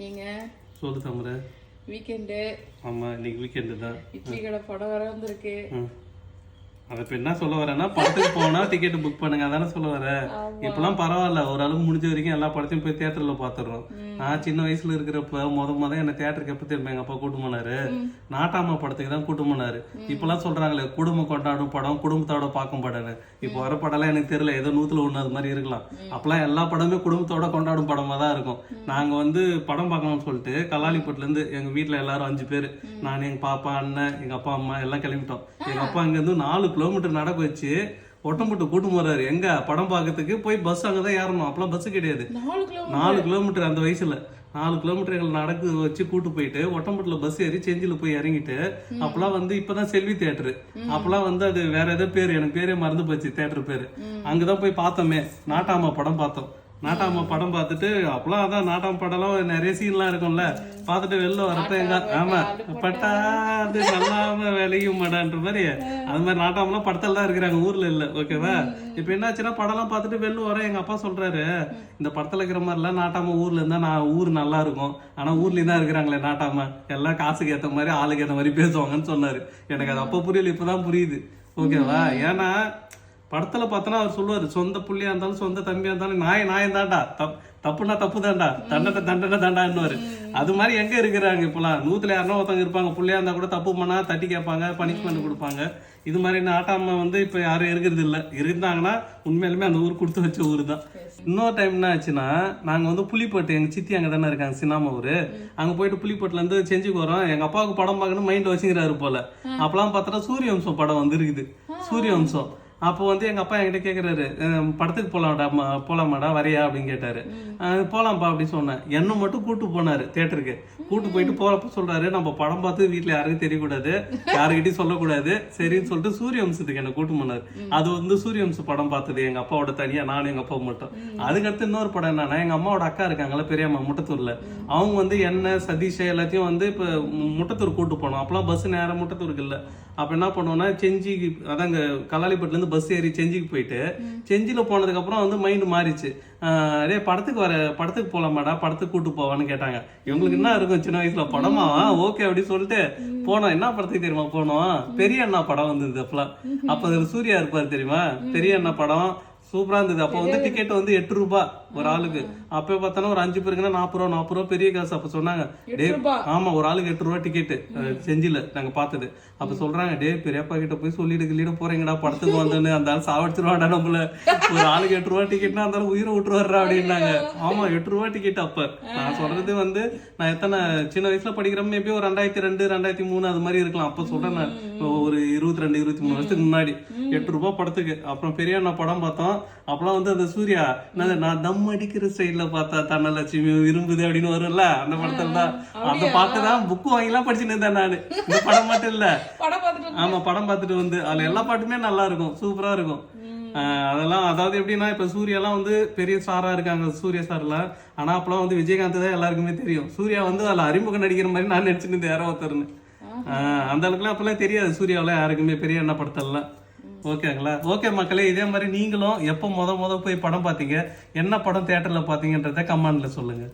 ஏங்க சொல்லு தாமரை. வீக்கெண்டு. ஆமா இன்னைக்கு வீக்கெண்டு தான். இட்லி கடை படம் வர வந்திருக்கு. அதை இப்போ என்ன சொல்ல வரேன்னா படத்துக்கு போனா டிக்கெட் புக் பண்ணுங்க அதானே சொல்ல வரேன். இப்பெல்லாம் பரவாயில்ல, ஓரளவுக்கு முடிஞ்ச வரைக்கும் எல்லா படத்தையும் போய் தியேட்டர்ல பாத்துறோம். நான் சின்ன வயசுல இருக்கிறப்ப முத என்ன தியேட்டருக்கு எப்ப திரும்ப எங்க அப்பா கூட்டு போனாரு, நாட்டாமா படத்துக்கு தான் கூட்டு போனாரு. இப்பெல்லாம் சொல்றாங்களே குடும்பம் கொண்டாடும் படம், குடும்பத்தோட பார்க்கும் படம்னு. இப்போ வர படம்லாம் எனக்கு தெரியல, ஏதோ 100ல் 1 அது மாதிரி இருக்கலாம். அப்பெல்லாம் எல்லா படமே குடும்பத்தோட கொண்டாடும் படமா தான் இருக்கும். நாங்க படம் பார்க்கணும்னு சொல்லிட்டு கல்லாலிப்பட்டுல இருந்து எங்க வீட்டுல எல்லாரும் 5 பேர், நான் எங்க பாப்பா அண்ணன் எங்க அப்பா அம்மா எல்லாம் கிளம்பிட்டோம். எங்க அப்பா இங்க இருந்து 4 கிலோமீட்டர் நடக்க வச்சு ஒட்டம்பட்டு கூட்டு போறாரு. எங்க படம் பார்க்கறதுக்கு போய் பஸ் அங்கதான் ஏறணும். அப்பெல்லாம் பஸ் கிடையாது. 4 கிலோமீட்டர் அந்த வயசுல 4 கிலோமீட்டர் எங்களை நடக்க வச்சு கூட்டு போயிட்டு ஒட்டம்பட்டுல பஸ் ஏறி செஞ்சில போய் இறங்கிட்டு, அப்பெல்லாம் இப்பதான் செல்வி தியேட்டரு. அப்பெல்லாம் அது வேற ஏதோ பேரு, எனக்கு பேரே மறந்து போச்சு தியேட்டர் பேரு. அங்கதான் போய் பார்த்தோமே, நாட்டாமா படம் பார்த்தோம். நாட்டாமா படம் பார்த்துட்டு அப்பெல்லாம் அதான் நாட்டாம படம்லாம் நிறைய சீன்லாம் இருக்கும்ல, பார்த்துட்டு வெளில வரப்ப எங்க ஆமா பட்டா அது நல்லாம வேலையும் மாடான்ற மாதிரி அது மாதிரி நாட்டாமெல்லாம் படத்துல தான் இருக்கிறாங்க, ஊர்ல இல்ல. ஓகேவா? இப்ப என்னாச்சுன்னா படம்லாம் பார்த்துட்டு வெளில வர எங்க அப்பா சொல்றாரு, இந்த படத்துல இருக்கிற மாதிரிலாம் நாட்டாம ஊர்ல இருந்தா நான் ஊர் நல்லா இருக்கும், ஆனா ஊர்லயும் தான் இருக்கிறாங்களே நாட்டாம, எல்லாம் காசுக்கு ஏத்த மாதிரி ஆளுக்கு ஏத்த மாதிரி பேசுவாங்கன்னு சொன்னாரு. எனக்கு அது அப்ப புரியல, இப்பதான் புரியுது. ஓகேவா? ஏன்னா படத்துல பார்த்தோன்னா அவர் சொல்லுவாரு, சொந்த புள்ளியா இருந்தாலும் சொந்த தம்பியா இருந்தாலும் நாயம் தாண்டா, தப்புனா தப்பு தாண்டா, தண்டனை தாண்டான்னுவாரு. அது மாதிரி எங்க இருக்கிறாங்க இப்பெல்லாம்? 100ல் யாருன்னா ஒருத்தவங்க இருப்பாங்க, புள்ளியா இருந்தா கூட தப்பு பண்ணா தட்டி கேட்பாங்க, பனிஷ்மெண்ட் கொடுப்பாங்க. இது மாதிரி நாட்டாம இப்ப யாரும் இருக்கிறது இல்ல. இருந்தாங்கன்னா உண்மையிலுமே அந்த ஊர் கொடுத்து வச்ச ஊர் தான். இன்னொரு டைம் என்ன ஆச்சுன்னா, நாங்க புலிப்பட்டு, எங்க சித்தி அங்க தானே இருக்காங்க, சின்னாம ஊரு. அங்க போயிட்டு புலிப்பட்டுல இருந்து செஞ்சுக்கு வரோம். எங்க அப்பாவுக்கு படம் பார்க்கணும் மைண்ட் வச்சுக்கிறாரு போல. அப்பெல்லாம் பார்த்தா சூரியவம்சம் படம் வந்துருக்குது, சூரியவம்சம். அப்போ எங்க அப்பா என்கிட்ட கேக்குறாரு, படத்துக்கு போலாமாடா வரையா அப்படின்னு கேட்டாரு. போலாம்ப்பா அப்படின்னு சொன்னேன். என்ன மட்டும் கூட்டு போனாரு தியேட்டருக்கு. கூட்டு போயிட்டு போறப்ப சொல்றாரு, நம்ம படம் பார்த்து வீட்டுல யாருக்கும் தெரியக்கூடாது, யாருக்கிட்டையும் சொல்லக்கூடாது, சரின்னு சொல்லிட்டு சூரியவம்சத்துக்கு என்ன கூட்டு போனாரு. அது சூரியவம்சம் படம் பார்த்தது எங்க அப்பாவோட தனியா, நானும் எங்க அப்பா மட்டும். அதுக்கடுத்து இன்னொரு படம் என்னன்னா, எங்க அம்மாவோட அக்கா இருக்காங்கல்ல பெரியம்மா முட்டத்தூர்ல, அவங்க என்ன சதீஷ் எல்லாத்தையும் இப்ப முட்டத்தூர் கூட்டு போனோம். அப்பெல்லாம் பஸ் நேரம் முட்டத்தூருக்கு இல்ல. அப்ப என்ன பண்ணுவோம்னா செஞ்சிக்கு, அதாங்க கல்லாலிப்பட்டுல இருந்து பஸ் ஏறி செஞ்சிக்கு போயிட்டு, செஞ்சில போனதுக்கு அப்புறம் மைண்ட் மாறிச்சு. அதே படத்துக்கு போலாமாடா, படத்துக்கு கூட்டு போவான்னு கேட்டாங்க. இவங்களுக்கு என்ன இருக்கும் சின்ன வயசுல, படமா ஓகே அப்படின்னு சொல்லிட்டு போனோம். என்ன படத்துக்கு தெரியுமா போனோம்? பெரிய அண்ணா படம் வந்தது. அப்ப சூர்யா இருப்பாரு தெரியுமா, பெரிய அண்ணா படம் சூப்பரா இருந்தது. அப்ப டிக்கெட் 8 ரூபாய் ஒரு ஆளுக்கு. அப்ப பார்த்தோன்னா ஒரு 5 பேருக்குன்னா 40 ரூபா பெரிய காசு. அப்ப சொன்னாங்க, ஆமா ஒரு ஆளுக்கு 8 ரூபா டிக்கெட் செஞ்சில நாங்க பார்த்தது. அப்ப சொல்றாங்க, பெரியப்பா கிட்ட போய் சொல்லிட்டு போறீங்கடா படத்துக்கு வந்தோன்னு, அந்த ஆள் சாவடிச்சிருவாடா நம்மள, ஒரு ஆளுக்கு 8 ரூபா டிக்கெட்னா அந்த உயிரை விட்டுருவாரா அப்படின்னாங்க. ஆமா 8 ரூபா டிக்கெட். அப்ப நான் சொல்றது நான் எத்தனை சின்ன வயசுல படிக்கிறேன், மேபி ஒரு 2002 2003 அது மாதிரி இருக்கலாம். அப்ப சொல்றேன் நான் ஒரு 22 23 வருஷத்துக்கு முன்னாடி 8 ரூபாய் படத்துக்கு. அப்புறம் பெரிய அண்ணா படம் பார்த்தோம். அப்பெல்லாம் அந்த சூர்யா நான் தம் அடிக்கிற ஸ்டைல்ல பார்த்தா தன்னலட்சுமி விரும்புது அப்படின்னு வரும்ல, அந்த படத்துல தான். அந்த பாட்டுதான் புக்கு வாங்கிலாம் படிச்சுன்னு இருந்தேன் நானு. இந்த படம் மட்டும் இல்ல, ஆமா படம் பார்த்துட்டு அதுல எல்லா பாட்டுமே நல்லா இருக்கும், சூப்பரா இருக்கும். அதெல்லாம் அதாவது எப்படின்னா, இப்ப சூர்யாலாம் பெரிய ஸ்டாரா இருக்காங்க, சூர்யா ஸ்டார்ல. ஆனா அப்பெல்லாம் விஜயகாந்த் தான் எல்லாருக்குமே தெரியும். சூர்யா அதுல அறிமுகம் நடிக்கிற மாதிரி நான் நினைச்சுன்னு யாரோ ஒருத்தருன்னு. அந்த அளவுக்குலாம் அப்பெல்லாம் தெரியாது சூர்யாவில யாருக்குமே, பெரிய என்ன படத்தெல்லாம். ஓகேங்களா? ஓகே மக்களே, இதே மாதிரி நீங்களும் எப்போ முத போய் படம் பார்த்தீங்க, என்ன படம் தியேட்டர்ல பார்த்தீங்கன்றத கமெண்ட்ல சொல்லுங்க.